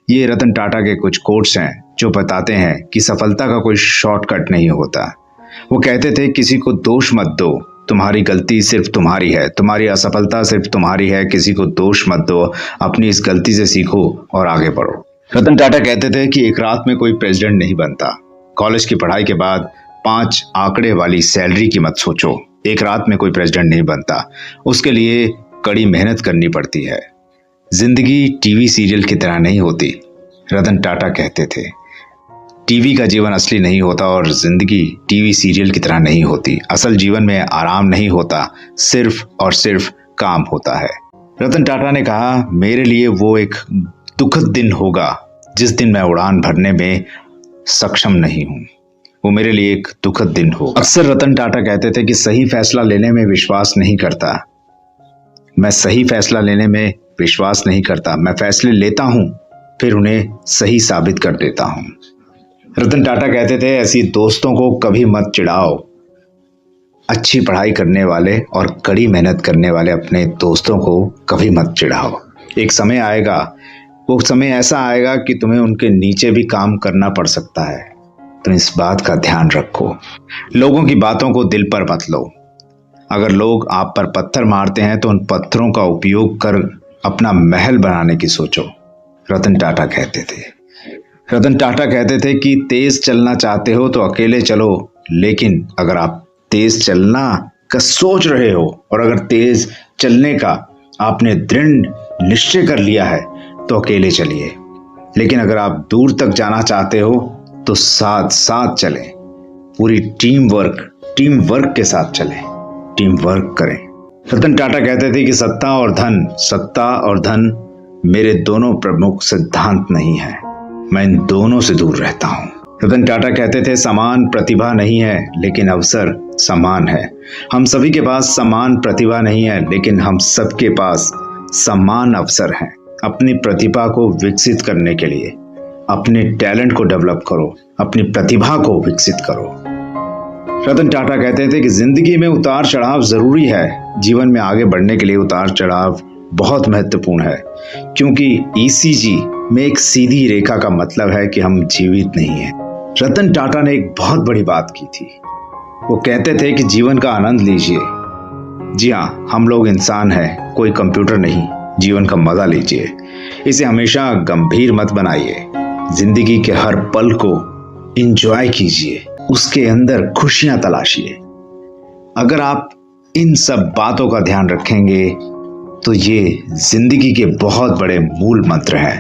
ये रतन टाटा के कुछ कोट्स हैं जो बताते हैं कि सफलता का कोई शॉर्टकट नहीं होता। वो कहते थे, किसी को दोष मत दो, तुम्हारी गलती सिर्फ तुम्हारी है, तुम्हारी असफलता सिर्फ तुम्हारी है, किसी को दोष मत दो, अपनी इस गलती से सीखो और आगे बढ़ो। रतन टाटा कहते थे कि एक रात में कोई प्रेसिडेंट नहीं बनता। कॉलेज की पढ़ाई के बाद 5 आंकड़े वाली सैलरी की मत सोचो। एक रात में कोई प्रेसिडेंट नहीं बनता, उसके लिए कड़ी मेहनत करनी पड़ती है। जिंदगी टीवी सीरियल की तरह नहीं होती। रतन टाटा कहते थे, टीवी का जीवन असली नहीं होता और जिंदगी टीवी सीरियल की तरह नहीं होती। असल जीवन में आराम नहीं होता, सिर्फ और सिर्फ काम होता है। रतन टाटा ने कहा, मेरे लिए वो एक दुखद दिन होगा जिस दिन मैं उड़ान भरने में सक्षम नहीं हूं। वो मेरे लिए एक दुखद दिन होगा। अक्सर रतन टाटा कहते थे कि सही फैसला लेने में विश्वास नहीं करता। मैं सही फैसला लेने में विश्वास नहीं करता, मैं फैसले लेता हूं, फिर उन्हें सही साबित कर देता हूं। रतन टाटा कहते थे, ऐसी दोस्तों को कभी मत चिढ़ाओ। अच्छी पढ़ाई करने वाले और कड़ी मेहनत करने वाले अपने दोस्तों को कभी मत चिढ़ाओ। एक समय आएगा, वो समय ऐसा आएगा कि तुम्हें उनके नीचे भी काम करना पड़ सकता है। तुम इस बात का ध्यान रखो। लोगों की बातों को दिल पर मत लो। अगर लोग आप पर पत्थर मारते हैं तो उन पत्थरों का उपयोग कर अपना महल बनाने की सोचो। रतन टाटा कहते थे। रतन टाटा कहते थे कि तेज चलना चाहते हो तो अकेले चलो, लेकिन अगर आप तेज चलना का सोच रहे हो और अगर तेज चलने का आपने दृढ़ निश्चय कर लिया है तो अकेले चलिए। लेकिन अगर आप दूर तक जाना चाहते हो तो साथ साथ चलें। पूरी टीम वर्क के साथ चलें, टीम वर्क करें। रतन टाटा कहते थे कि सत्ता और धन मेरे दोनों प्रमुख सिद्धांत नहीं है, मैं इन दोनों से दूर रहता हूं। रतन टाटा कहते थे, समान प्रतिभा नहीं है लेकिन अवसर समान है। हम सभी के पास समान प्रतिभा नहीं है, लेकिन हम सबके पास समान अवसर हैं। अपनी प्रतिभा को विकसित करने के लिए अपने टैलेंट को डेवलप करो, अपनी प्रतिभा को विकसित करो। रतन टाटा कहते थे कि जिंदगी में उतार चढ़ाव जरूरी है। जीवन में आगे बढ़ने के लिए उतार चढ़ाव बहुत महत्वपूर्ण है, क्योंकि ईसीजी में एक सीधी रेखा का मतलब है कि हम जीवित नहीं हैं। रतन टाटा ने एक बहुत बड़ी बात की थी। वो कहते थे कि जीवन का आनंद लीजिए। जी हाँ, हम लोग इंसान हैं, कोई कंप्यूटर नहीं। जीवन का मजा लीजिए, इसे हमेशा गंभीर मत बनाइए। जिंदगी के हर पल को एंजॉय कीजिए, उसके अंदर खुशियां तलाशिए। अगर आप इन सब बातों का ध्यान रखेंगे तो ये जिंदगी के बहुत बड़े मूल मंत्र हैं।